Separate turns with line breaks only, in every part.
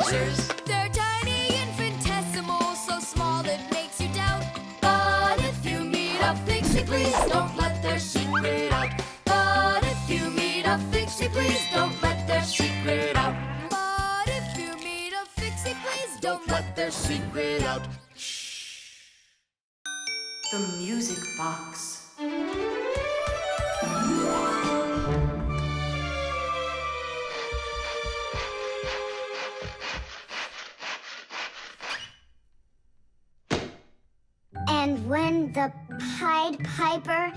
misadventures. They're tiny, infinitesimal, so small it makes you doubt. But if you meet a Fixie, please don't let their secret out. But if you meet a Fixie, please don't let their secret out. But if you meet a Fixie, please don't let their secret out.
The music box.
And when the Pied Piper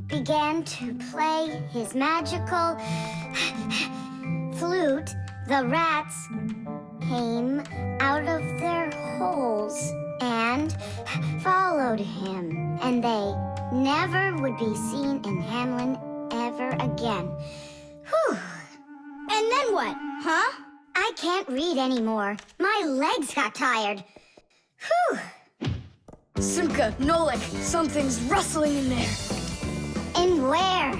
began to play his magical flute, the rats came out of their holes and followed him. And they never would be seen in Hamlin ever again. Whew. And then what, huh? I can't read anymore. My legs got tired. Whew.
Simka, Nolik, something's rustling in there.
In where?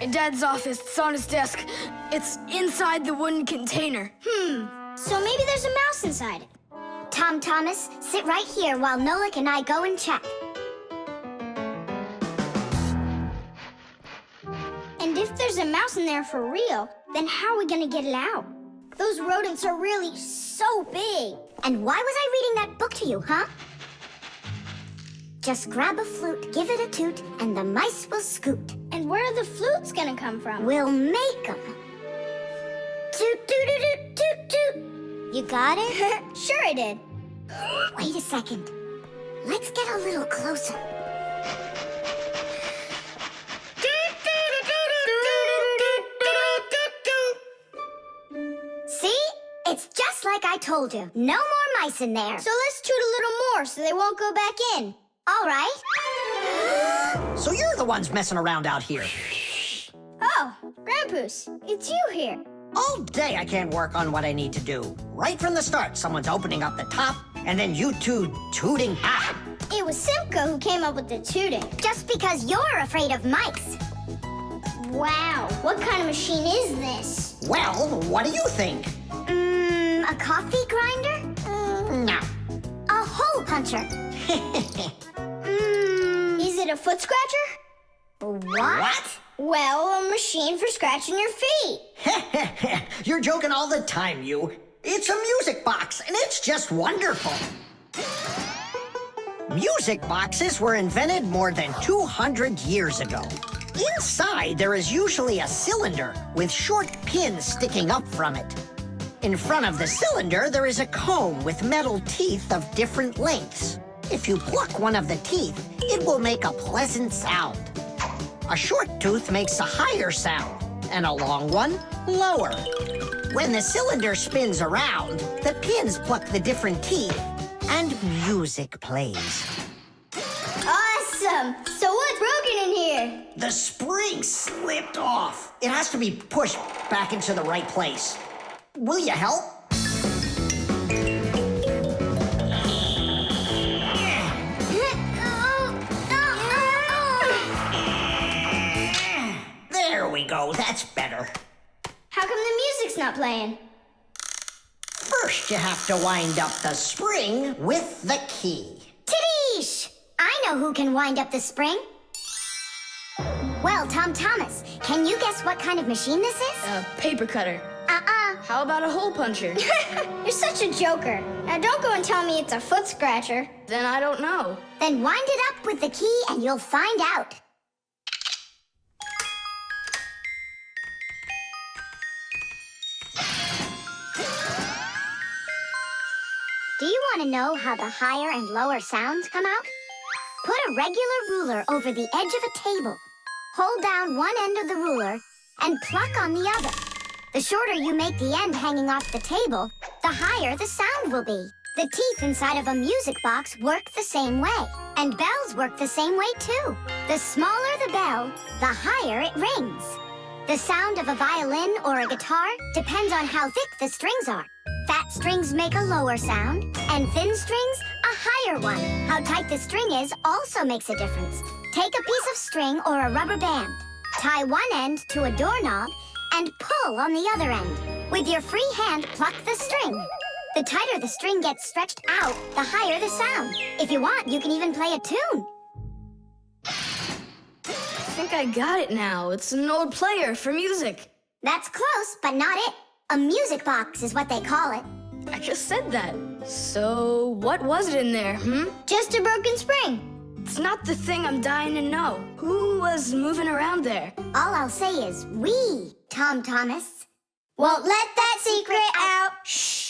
In Dad's office, it's on his desk. It's inside the wooden container.
So maybe there's a mouse inside it. Tom Thomas, sit right here while Nolik and I go and check. And if there's a mouse in there for real, then how are we gonna get it out? Those rodents are really so big. And why was I reading that book to you, huh? Just grab a flute, give it a toot, and the mice will scoot. And where are the flutes gonna come from? We'll make them. Toot, toot, toot, toot, toot. You got it? Sure I did. Wait a second. Let's get a little closer. See? It's just like I told you. No more mice in there. So let's toot a little more so they won't go back in. All right.
So you're the ones messing around out here.
Oh, Grandpoos, it's you here.
All day I can't work on what I need to do. Right from the start, someone's opening up the top, and then you two tooting out.
It was Simka who came up with the tooting. Just because you're afraid of mice. Wow, what kind of machine is this?
Well, what do you think?
A coffee grinder?
No.
A hole puncher? Is it a foot scratcher? What? Well, a machine for scratching your feet.
You're joking all the time, you. It's a music box, and it's just wonderful. Music boxes were invented more than 200 years ago. Inside, there is usually a cylinder with short pins sticking up from it. In front of the cylinder, there is a comb with metal teeth of different lengths. If you pluck one of the teeth, it will make a pleasant sound. A short tooth makes a higher sound, and a long one, lower. When the cylinder spins around, the pins pluck the different teeth, and music plays.
Awesome! So what's broken in here?
The spring slipped off. It has to be pushed back into the right place. Will you help? There we go, that's better.
How come the music's not playing?
First, you have to wind up the spring with the key.
Tidish! I know who can wind up the spring. Well, Tom Thomas, can you guess what kind of machine this is?
A paper cutter. How about a hole puncher?
You're such a joker. Now don't go and tell me it's a foot scratcher.
Then I don't know.
Then wind it up with the key and you'll find out. Do you want to know how the higher and lower sounds come out? Put a regular ruler over the edge of a table. Hold down one end of the ruler and pluck on the other. The shorter you make the end hanging off the table, the higher the sound will be. The teeth inside of a music box work the same way. And bells work the same way too. The smaller the bell, the higher it rings. The sound of a violin or a guitar depends on how thick the strings are. Fat strings make a lower sound, and thin strings a higher one. How tight the string is also makes a difference. Take a piece of string or a rubber band. Tie one end to a doorknob and pull on the other end. With your free hand, pluck the string. The tighter the string gets stretched out, the higher the sound. If you want, you can even play a tune.
I think I got it now. It's an old player for music.
That's close, but not it. A music box is what they call it.
I just said that. So, what was it in there,
Just a broken spring.
It's not the thing I'm dying to know. Who was moving around there?
All I'll say is we, Tom Thomas, won't let that secret out.
Shh.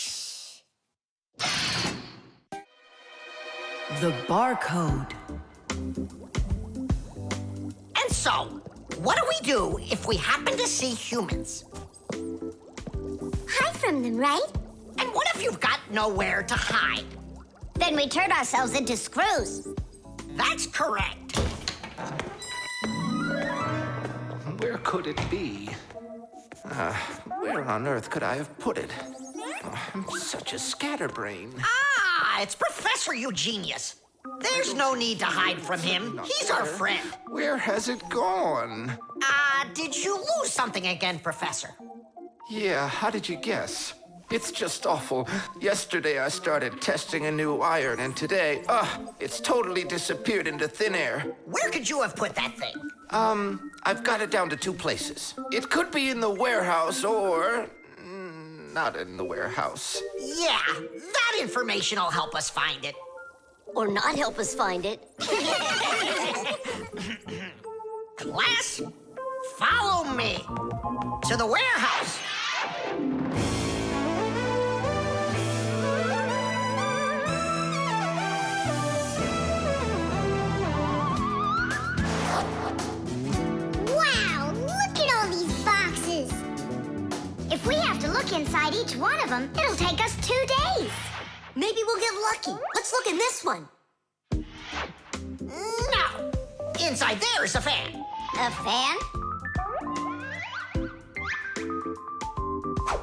The barcode.
And so, what do we do if we happen to see humans?
Hide from them, right?
And what if you've got nowhere to hide?
Then we turn ourselves into screws.
That's correct.
Where could it be? Where on earth could I have put it? Oh, I'm such a scatterbrain.
Ah, it's Professor Eugenius. There's no need to hide from him. He's our friend.
Where has it gone?
Did you lose something again, Professor?
Yeah, how did you guess? It's just awful. Yesterday I started testing a new iron, and today, it's totally disappeared into thin air.
Where could you have put that thing?
I've got it down to 2 places. It could be in the warehouse or not in the warehouse.
Yeah, that information will help us find it.
Or not help us find it.
Class, follow me to the warehouse.
Wow, look at all these boxes. If we have to look inside each one of them, it'll take us 2 days. Maybe we'll get lucky. Let's look in this one.
No, inside there is a fan.
A fan?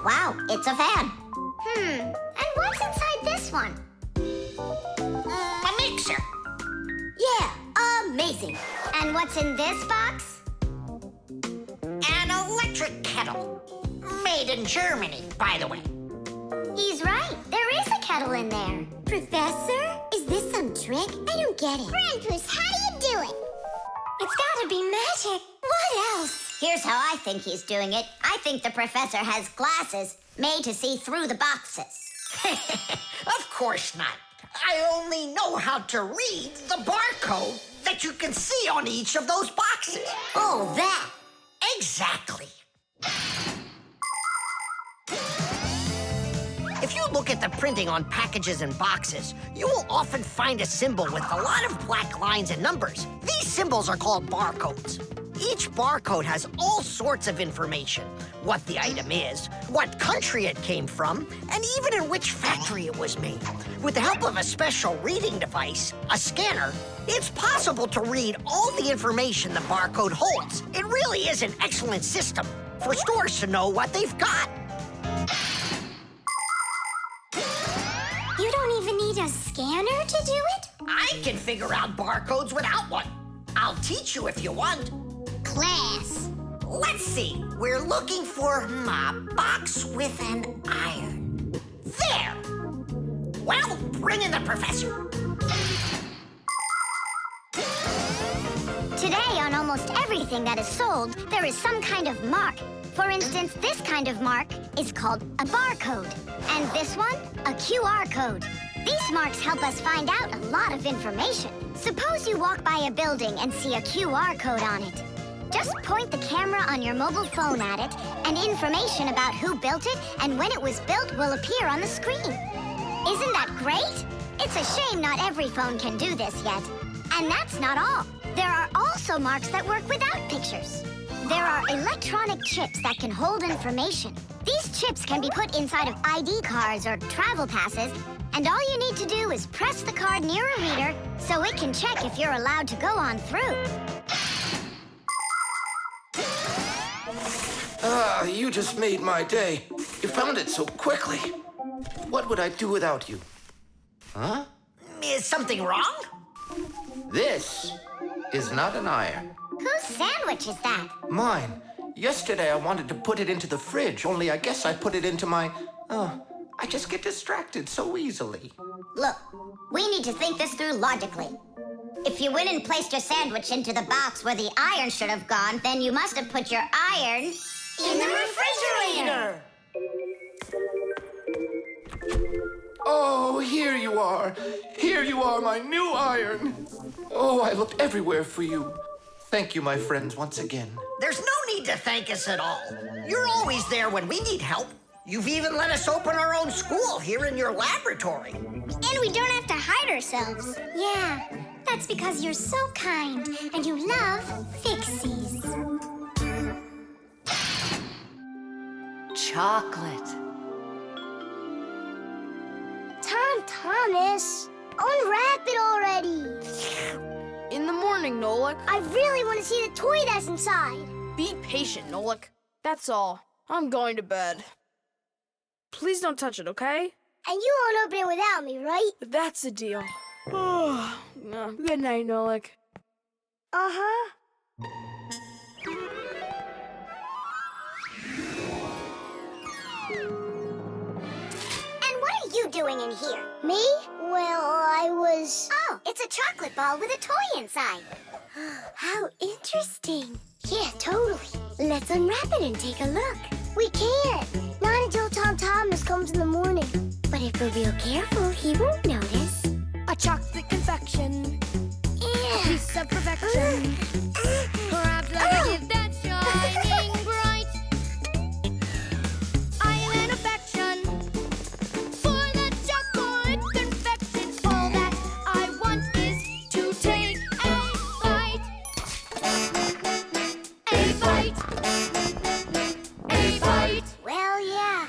Wow, it's a fan. And what's inside this one?
A mixer.
Yeah, amazing. And what's in this box?
An electric kettle. Made in Germany, by the way.
He's right. There is a kettle in there. Professor, is this some trick? I don't get it. Grandpus, how do you do it? It's gotta be magic. What else? Here's how I think he's doing it. I think the professor has glasses made to see through the boxes.
Of course not. I only know how to read the barcode that you can see on each of those boxes.
Oh, that.
Exactly. If you look at the printing on packages and boxes, you will often find a symbol with a lot of black lines and numbers. These symbols are called barcodes. Each barcode has all sorts of information. What the item is, what country it came from, and even in which factory it was made. With the help of a special reading device, a scanner, it's possible to read all the information the barcode holds. It really is an excellent system for stores to know what they've got.
You don't even need a scanner to do it?
I can figure out barcodes without one. I'll teach you if you want.
Class.
Let's see. We're looking for a box with an iron. There. Well, bring in the professor.
Today, on almost everything that is sold, there is some kind of mark. For instance, this kind of mark is called a barcode. And this one, a QR code. These marks help us find out a lot of information. Suppose you walk by a building and see a QR code on it. Just point the camera on your mobile phone at it, and information about who built it and when it was built will appear on the screen. Isn't that great? It's a shame not every phone can do this yet. And that's not all. There are also marks that work without pictures. There are electronic chips that can hold information. These chips can be put inside of ID cards or travel passes, and all you need to do is press the card near a reader so it can check if you're allowed to go on through.
You just made my day. You found it so quickly. What would I do without you? Huh?
Is something wrong?
This is not an iron.
Whose sandwich is that?
Mine. Yesterday I wanted to put it into the fridge, only I guess I put it into my... Oh, I just get distracted so easily.
Look, we need to think this through logically. If you went and placed your sandwich into the box where the iron should have gone, then you must have put your iron in the refrigerator.
Oh, here you are. Here you are, my new iron. Oh, I looked everywhere for you. Thank you, my friends, once again.
There's no need to thank us at all. You're always there when we need help. You've even let us open our own school here in your laboratory.
And we don't have to hide ourselves. Yeah, that's because you're so kind and you love Fixies.
Chocolate.
Thomas, unwrap it already.
In the morning, Nolik.
I really want to see the toy that's inside.
Be patient, Nolik. That's all. I'm going to bed. Please don't touch it, okay?
And you won't open it without me, right?
That's the deal. Oh, good night, Nolik.
Uh-huh. And what are you doing in here? Me? Well, I was... Oh, it's a chocolate ball with a toy inside. How interesting. Yeah, totally. Let's unwrap it and take a look. We can't. Not until Tom Thomas comes in the morning. But if we're real careful, he won't notice.
A chocolate confection,
Yeah.
a piece of perfection. Perhaps like a gift that's shining bright. I am an affection for the chocolate confection. All that I want is to take a bite. A bite. A bite.
Well, yeah.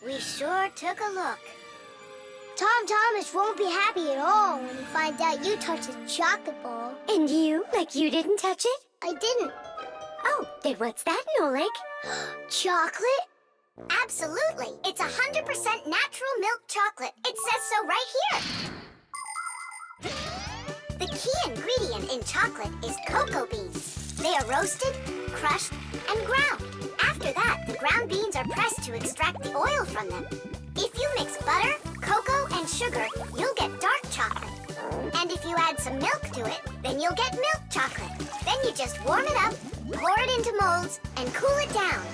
We sure took a look. Tom Thomas won't be happy at all when he finds out you touched a chocolate ball.
And you? Like you didn't touch it?
I didn't.
Oh, then what's that, Nolik?
Chocolate? Absolutely. It's 100% natural milk chocolate. It says so right here. The key ingredient in chocolate is cocoa beans. They are roasted, crushed, and ground. After that, the ground beans are pressed to extract the oil from them. If you mix butter, cocoa, and sugar, you'll get dark chocolate. And if you add some milk to it, then you'll get milk chocolate. Then you just warm it up, pour it into molds, and cool it down.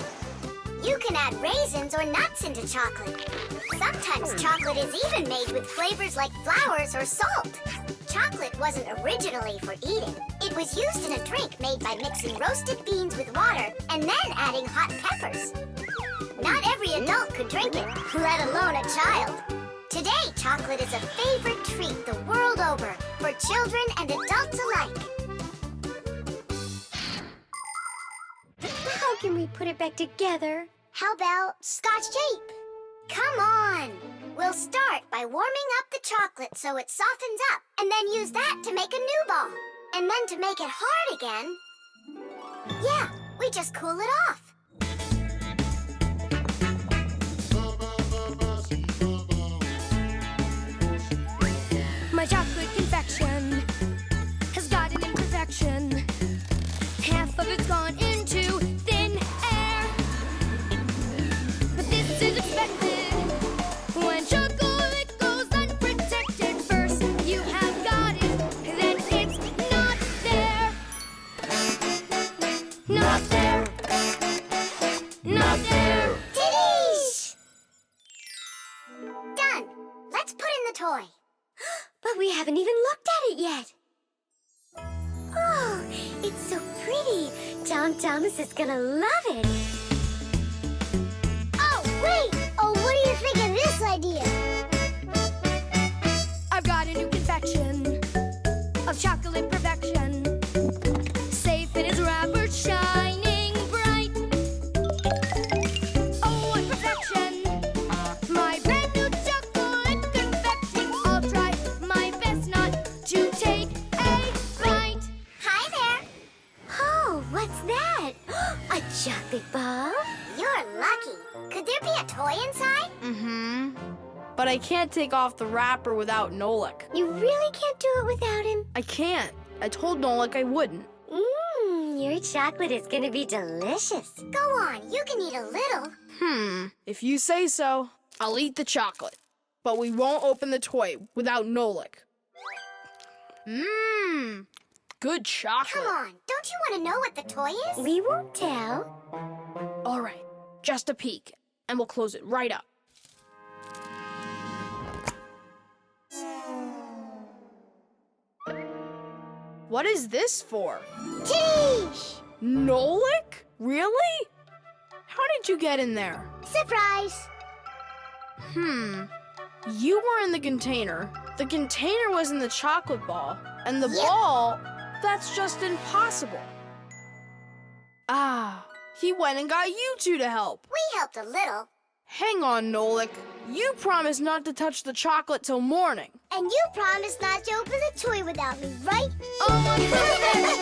You can add raisins or nuts into chocolate. Sometimes chocolate is even made with flavors like flowers or salt. Chocolate wasn't originally for eating. It was used in a drink made by mixing roasted beans with water and then adding hot peppers. Not every adult could drink it, let alone a child. Today, chocolate is a favorite treat the world over for children and adults alike.
How can we put it back together?
How about Scotch tape? Come on! We'll start by warming up the chocolate so it softens up, and then use that to make a new ball. And then to make it hard again... Yeah, we just cool it off.
My chocolate confection has got an imperfection. Half of it's gone into thin air. But this is expected when chocolate goes unprotected. First you have got it, then it's not there. Not there. Not there.
Titties! Done. Let's put in the toy.
But we haven't even looked at it yet. Oh, it's so pretty. Tom Thomas is gonna love it.
Oh, wait! Oh, what do you think of this idea?
I've got a new confection of chocolate perfection. Safe in its wrapper, shining bright. Oh, what perfection! My brand new chocolate confection. I'll try my best not to take a bite.
Hi there.
Oh, what's that? A chocolate ball?
You're lucky. Could there be a toy inside?
Mm-hmm. But I can't take off the wrapper without Nolik.
You really can't do it without him?
I can't. I told Nolik I wouldn't.
Your chocolate is gonna be delicious.
Go on, you can eat a little.
If you say so. I'll eat the chocolate, but we won't open the toy without Nolik. Mmm, good chocolate.
Come on, don't you want to know what the toy is?
We won't tell.
All right, just a peek, and we'll close it right up. What is this for?
Tish!
Nolik? Really? How did you get in there?
Surprise!
You were in the container was in the chocolate ball, and the
Yep.
ball, that's just impossible. Ah, he went and got you two to help.
We helped a little.
Hang on, Nolik. You promised not to touch the chocolate till morning.
And you promised not to open the toy without me, right?
On revenge